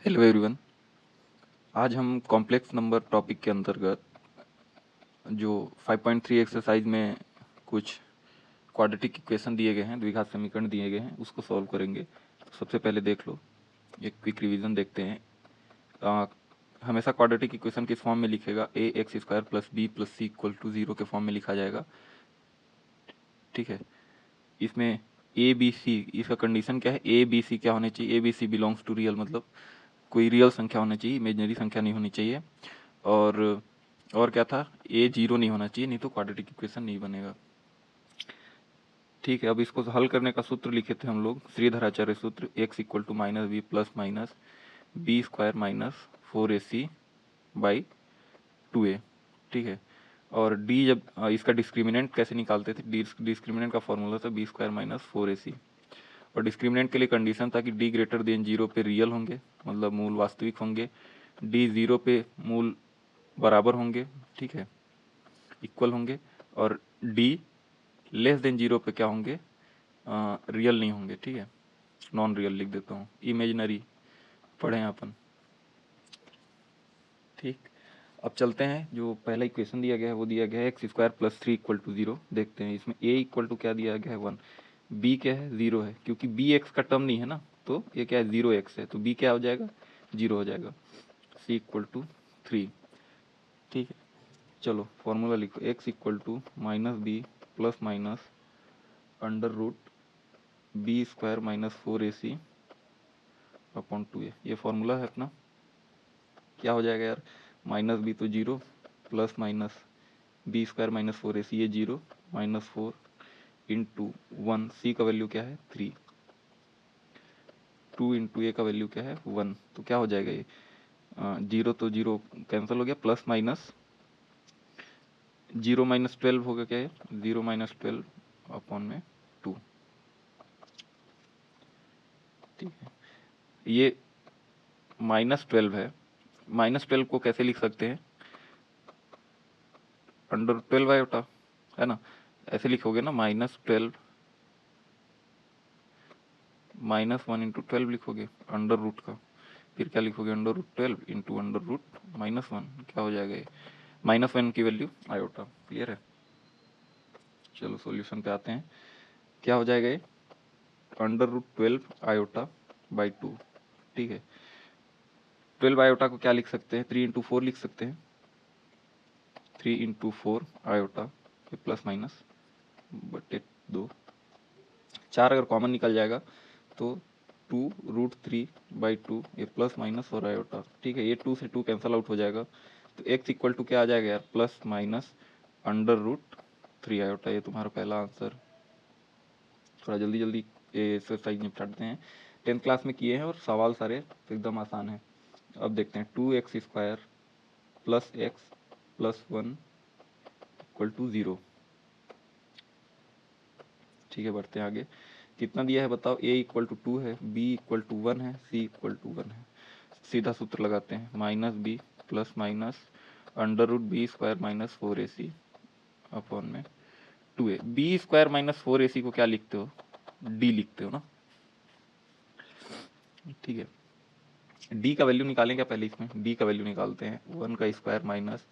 Hello everyone. आज हम complex number topic के अंतर्गत जो 5.3 एक्सरसाइज में कुछ क्वाड्रेटिक इक्वेशन दिए गए हैं, द्विघात समीकरण दिए गए हैं, उसको सॉल्व करेंगे। तो सबसे पहले देख लो, एक क्विक रिवीजन देखते हैं। हमेशा क्वाड्रेटिक इक्वेशन किस फॉर्म में लिखेगा? A X square plus B plus C equal to 0 के फॉर्म में लिखा जाएगा। ठीक है, इसमें ए बी सी, इसका कंडीशन क्या है? ए बी सी क्या होने चाहिए? A B C belongs to real, मतलब कोई रियल संख्या होनी चाहिए, इमेजनरी संख्या नहीं होनी चाहिए। और क्या था? ए जीरो नहीं होना चाहिए, नहीं तो क्वाड्रेटिक इक्वेशन नहीं बनेगा। ठीक है, अब इसको हल करने का सूत्र लिखे थे हम लोग, श्रीधराचार्य सूत्र, x equal to minus b plus minus b square minus 4ac by 2a। ठीक है, और डी जब इसका डिस्क्रिमिनेंट कैसे निकालते थे? डिस्क्रिमिनेंट का फॉर्मूला था बी स्क्वायर माइनस 4ac। और डिस्क्रिमिनेंट के लिए कंडीशन था कि डी ग्रेटर देन जीरो पे रियल होंगे, मतलब मूल वास्तविक होंगे, डी जीरो पे मूल बराबर होंगे, ठीक है, इक्वल होंगे, और डी लेस देन जीरो पे क्या होंगे? रियल नहीं होंगे। ठीक है, नॉन रियल लिख देता हूँ, इमेजिनरी पढ़े हैं अपन। ठीक, अब चलते हैं, जो पहला इक्वेशन दिया गया है वो दिया गया है x square plus 3 equal to 0। देखते हैं इसमें ए इक्वल टू क्या दिया गया है? 1। बी क्या है? 0 है, क्योंकि बी एक्स का टर्म नहीं है ना, तो ये क्या है? 0x है, तो बी क्या हो जाएगा? 0 हो जाएगा। C equal to 3। ठीक है, चलो फॉर्मूला लिखो, x equal to minus b plus minus under root b square minus 4ac upon 2a। ये फॉर्मूला है अपना। क्या हो जाएगा यार? माइनस बी तो 0, plus minus b square minus 4ac, ये 0 माइनस 4 इंटू 1, सी का वैल्यू क्या है? 3, 2 इंटू ए का वैल्यू क्या है? 1। तो क्या हो जाएगा ये? 0 तो 0 कैंसिल हो गया, प्लस माइनस 0 माइनस 12 होगा क्या है? 0 माइनस 12 अपॉन में 2। ठीक है, ये -12 है। -12 को कैसे लिख सकते हैं? अंडर 12 आयोटा, है ना? ऐसे लिखोगे ना, -12 -1 इंटू 12 लिखोगे अंडर रूट का, फिर क्या लिखोगे? Under root 12 into under root -1। क्या हो जाएगा ये? -1 की वैल्यू आयोटा। क्लियर है? चलो सॉल्यूशन पे आते हैं। क्या हो जाएगा ये? Under root 12 iota by 2। ठीक है, 12 आयोटा को क्या लिख सकते हैं? 3 इंटू 4 लिख सकते हैं। 3 इंटू 4 आयोटा, ये प्लस माइनस बटे 2। 4 अगर कॉमन निकल जाएगा तो 2√3/2, ये प्लस माइनस और आयोटा। ठीक है, ये 2 से 2 कैंसल आउट हो जाएगा, तो x इक्वल टू क्या आ जाएगा यार? Plus minus under root 3 iota. ये तुम्हारा पहला आंसर। थोड़ा जल्दी जल्दी एक्सरसाइज निपटाते हैं, 10th क्लास में किए हैं और सवाल सारे एकदम आसान है। अब देखते हैं, 2x square plus x plus 1 equal to 0। ठीक है, बढ़ते हैं आगे। कितना दिया है बताओ? a इक्वल टू 2 है, b इक्वल टू 1 है, c इक्वल टू 1 है। सीधा सूत्र लगाते हैं, minus b plus minus under root b square minus 4ac upon में 2a। B square minus 4ac को क्या लिखते हो? d लिखते हो ना? ठीक है, d का वैल्यू निकालें क्या पहले? इसमें d का वैल्यू निकालते हैं, 1 का स्क्वायर माइनस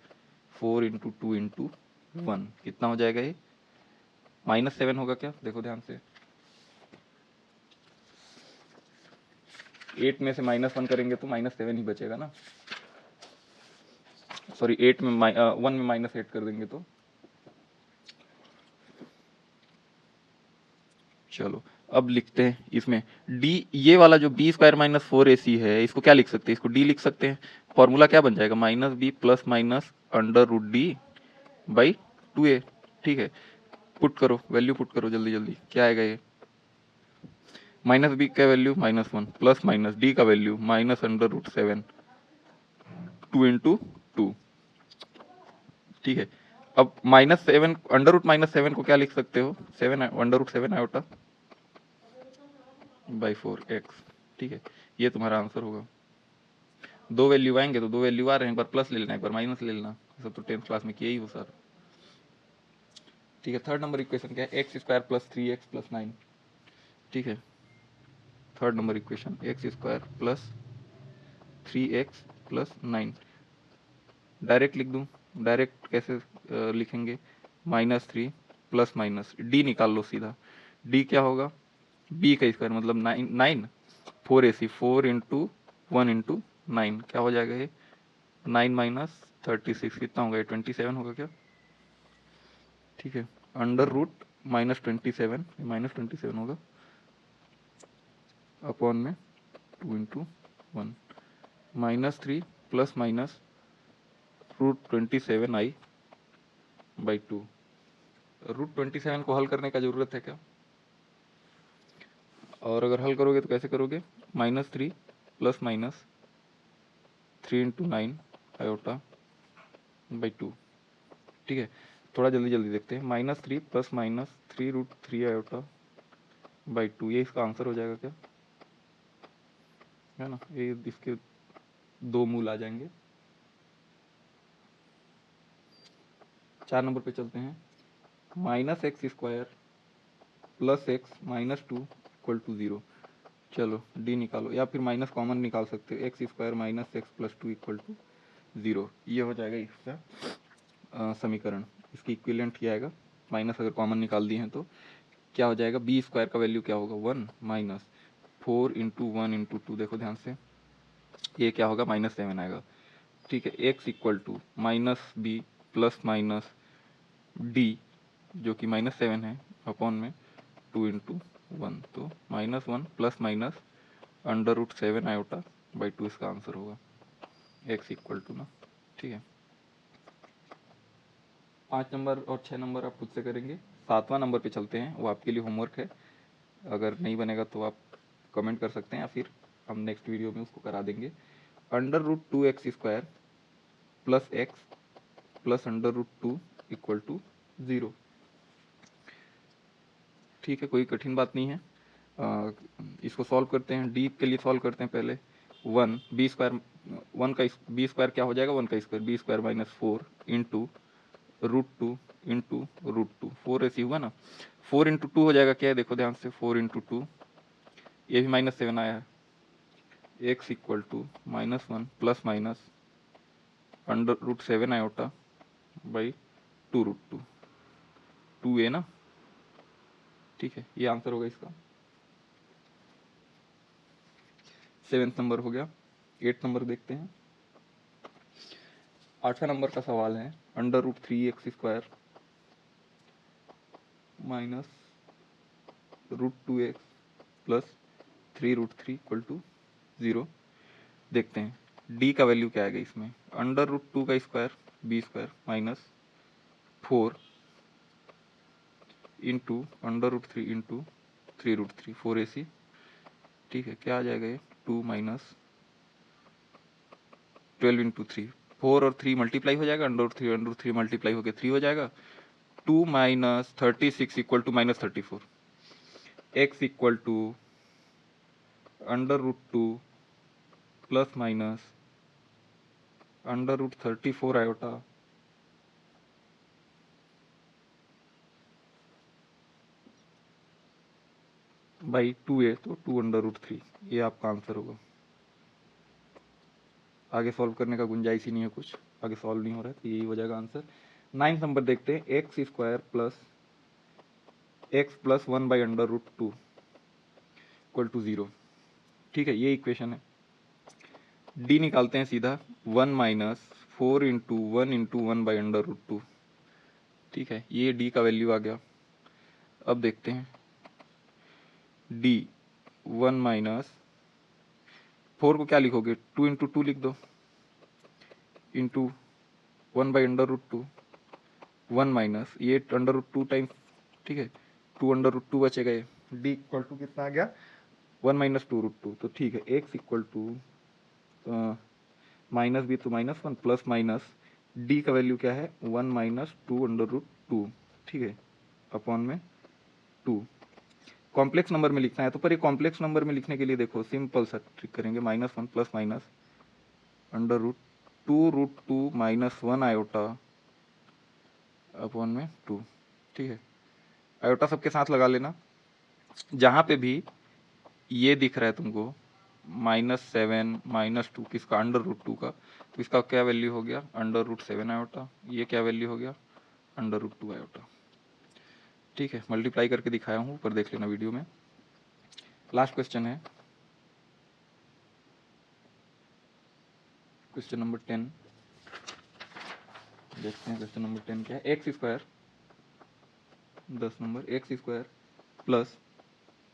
4 इंटू 2 इंटू 1, कितना हो जाएगा ये? -7 होगा क्या? देखो ध्यान से, 8 में से -1 करेंगे तो -7 ही बचेगा ना। सॉरी, 8 में 1 में -8 कर देंगे तो, चलो अब लिखते हैं इसमें d। ये वाला जो बी स्क्वायर माइनस 4ac है, इसको क्या लिख सकते हैं? इसको d लिख सकते हैं। फॉर्मूला क्या बन जाएगा? Minus b plus minus under root d by 2a। ठीक है, पुट करो, वैल्यू पुट करो जल्दी जल्दी, क्या आएगा ये? माइनस बी का वैल्यू -1 प्लस माइनस डी का value minus under root 7, 2 into 2। ठीक है, अब -7 अंडर रूट -7 को क्या लिख सकते हो? 7 under root 7 iota by 4x। ठीक है, ये तुम्हारा आंसर होगा। दो वैल्यू आएंगे तो दो वैल्यू आ रहे हैं, एक बार प्लस ले लेना, एक बार माइनस ले लेना, सब तो 10th क्लास में किया ही हो सर। ठीक है, थर्ड नंबर इक्वेशन क्या है? X square plus 3x plus 9। ठीक है, third number equation, x square plus 3x plus 9। Direct लिख दूँ, डायरेक्ट कैसे लिखेंगे, -3 प्लस माइनस डी निकाल लो सीधा। डी क्या होगा, बी का स्क्वायर मतलब 9 4ac 4 इंटू 1 इंटू 9 क्या हो जाएगा ये 9 माइनस 36 कितना होगा ये 27 होगा क्या, ठीक है। अंडर रूट -27 -27 होगा अपॉन में 2 into 1 -3 plus minus √27i by 2। √27 को हल करने का जरूरत है क्या, और अगर हल करोगे तो कैसे करोगे, -3 plus minus 3 into 9 iota by 2, ठीक है। थोड़ा जल्दी जल्दी देखते हैं, -3 प्लस माइनस 3√3 आयोटा बाई 2, ये इसका आंसर हो जाएगा क्या, है ना। ये इसके दो मूल आ जाएंगे। 4 नंबर पे चलते हैं, -x² plus x -2 equal to 0। चलो डी निकालो, या फिर माइनस कॉमन निकाल सकते हो, x² minus x plus 2 equal to 0, ये हो जाएगा इसका समीकरण। इसकी इक्विवेलेंट क्या आएगा, माइनस अगर कॉमन निकाल दिए हैं तो क्या हो जाएगा, b² का वैल्यू क्या होगा 1 माइनस 4 इंटू 1 इंटू 2, देखो ध्यान से, ये क्या होगा -7 आएगा, ठीक है। x equal to -b plus minus d जो कि -7 है अपॉन में 2 इंटू 1, तो -1 प्लस माइनस √7 आयोटा बाई 2 इसका आंसर होगा, x इक्वल टू ना, ठीक है। 5 नंबर और 6 नंबर आप खुद से करेंगे। 7वां नंबर पे चलते हैं, वो आपके लिए होमवर्क है, अगर नहीं बनेगा तो आप कमेंट कर सकते हैं, या फिर हम नेक्स्ट वीडियो में उसको करा देंगे। √2x² plus x plus √2 equal to 0, ठीक है, कोई कठिन बात नहीं है। इसको सॉल्व करते हैं, डी के लिए सॉल्व करते हैं पहले। 1 b² 1 का b² क्या हो जाएगा, 1 का square b² minus 4 into √2 into √2, 4 ऐसी हुआ ना, 4 इंटू 2 हो जाएगा क्या है, देखो ध्यान से, 4 इंटू 2, ये भी -7 आया है, x equal to -1 plus minus √7 iota by 2√2, 2a ना, ठीक है, ये आंसर होगा इसका। 7 नंबर हो गया। 8 नंबर देखते हैं। 8वां नंबर का सवाल है, √3x² minus √2x plus 3√3 equal to 0। देखते हैं डी का वैल्यू क्या आएगा इसमें, √2 का square b² minus 4 into √3 into 3√3 4ac, ठीक है, क्या आ जाएगा ये 2 माइनस 12 इंटू 3, 4 और 3 मल्टीप्लाई हो जाएगा, √3 मल्टीप्लाई होकर 3 हो जाएगा, 2 minus 36 equal to -34, x equal to √2 plus minus √34 iota by 2a, तो 2 √3, ये आपका आंसर होगा। आगे सॉल्व करने का गुंजाइश ही नहीं है, कुछ आगे सॉल्व नहीं हो रहा है, तो यही हो जाएगा आंसर। 9 नंबर देखते हैं, x² plus x plus 1 by √2 equal to 0, ठीक है, ये इक्वेशन है। डी निकालते हैं सीधा, 1 माइनस 4 इंटू 1 इंटू 1 बाई √2, ठीक है, ये डी का वैल्यू आ गया। अब देखते हैं डी 1 माइनस 4 को क्या लिखोगे, 2 इंटू 2 लिख दो, इंटू 1 बाई √2, 1 माइनस ये √2 टाइम्स, ठीक है, 2 √2 बचेगा, ये डी इक्वल टू कितना आ गया 1 माइनस 2√2, तो ठीक है, एक्स इक्वल टू माइनस भी तो -1 प्लस माइनस डी का वैल्यू क्या है 1 माइनस 2 √2, ठीक है, अपॉन में 2। कॉम्प्लेक्स नंबर में लिखना है, तो पर ये कॉम्प्लेक्स नंबर में लिखने के लिए देखो सिंपल सा ट्रिक करेंगे, -1 प्लस माइनस √2 -1 आयोटा अपॉन में 2, ठीक है, आयोटा सबके साथ लगा लेना। जहाँ पे भी ये दिख रहा है तुमको -7 -2 किसका, √2 का, तो इसका क्या वैल्यू हो गया, √7 आयोटा। ये क्या वैल्यू हो गया, √2 आयोटा। ठीक है, मल्टीप्लाई करके दिखाया हूँ, ऊपर देख लेना वीडियो में। लास्ट क्वेश्चन है क्वेश्चन नंबर 10। देखते हैं क्वेश्चन नंबर 10 क्या है। X square 10 number, x² plus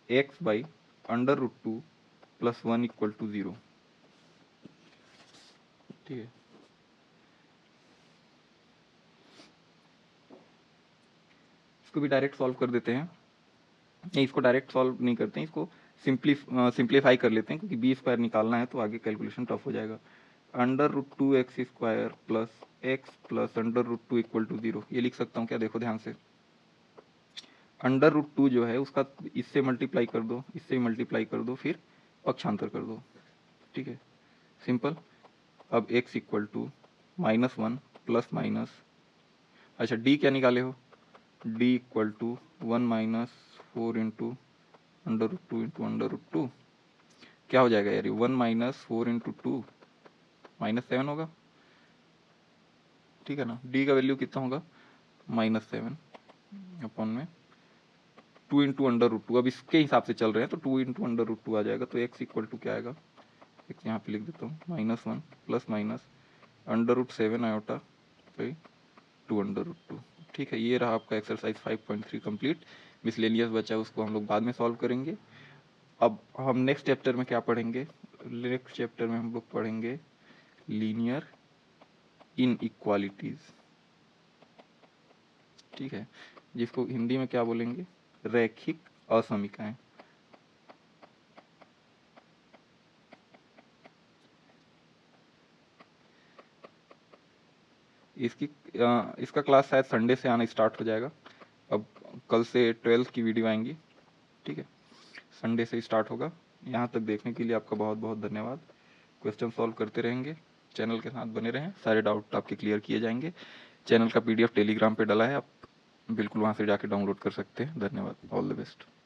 x by √2 plus 1 equal to 0। ठीक है, इसको भी डायरेक्ट सॉल्व कर देते हैं। नहीं, इसको डायरेक्ट सॉल्व नहीं करते हैं, इसको सिंप्लीफाई कर लेते हैं, क्योंकि b² निकालना है तो आगे कैलकुलेशन टफ हो जाएगा। √2x² plus x plus √2 equal to 0, ये लिख सकता हूँ क्या, देखो ध्यान से। √2 जो है उसका इससे मल्टीप्लाई कर दो, इससे मल्टीप्लाई कर दो, फिर पक्षांतर कर दो। ठीक है, सिंपल। अब x equal to -1 plus minus, अच्छा d क्या निकाले हो, d equal to 1 - 4 into √2 into √2, क्या हो जाएगा यार, 1 - 4 इंटू 2 -7 होगा। ठीक है ना, d का वैल्यू कितना होगा, -7 अपॉन में 2 इंटू √2। अब इसके हिसाब से चल रहे हैं तो 2 इंटू √2 आ जाएगा, तो x इक्वल टू क्या आएगा, x यहाँ पे लिख देता हूँ, -1 प्लस माइनस √7 आयोटा बाई 2 √2। ठीक है, ये रहा आपका एक्सरसाइज 5.3 कंप्लीट। मिसलेनियस बचा उसको हम लोग बाद में सॉल्व करेंगे। अब हम नेक्स्ट चैप्टर में क्या पढ़ेंगे, नेक्स्ट चैप्टर में हम लोग पढ़ेंगे लीनियर इनइक्वालिटीज। ठीक है, जिसको हिंदी में क्या बोलेंगे, रैखिक असमीकाएं। इसका क्लास शायद संडे से आना स्टार्ट हो जाएगा। अब कल से 12th की वीडियो आएंगी। ठीक है, संडे से स्टार्ट होगा। यहाँ तक देखने के लिए आपका बहुत बहुत धन्यवाद। क्वेश्चन सॉल्व करते रहेंगे, चैनल के साथ बने रहें, सारे डाउट आपके क्लियर किए जाएंगे। चैनल का PDF टेलीग्राम पे डला है, आप बिल्कुल वहाँ से जाके डाउनलोड कर सकते हैं। धन्यवाद, ऑल द बेस्ट।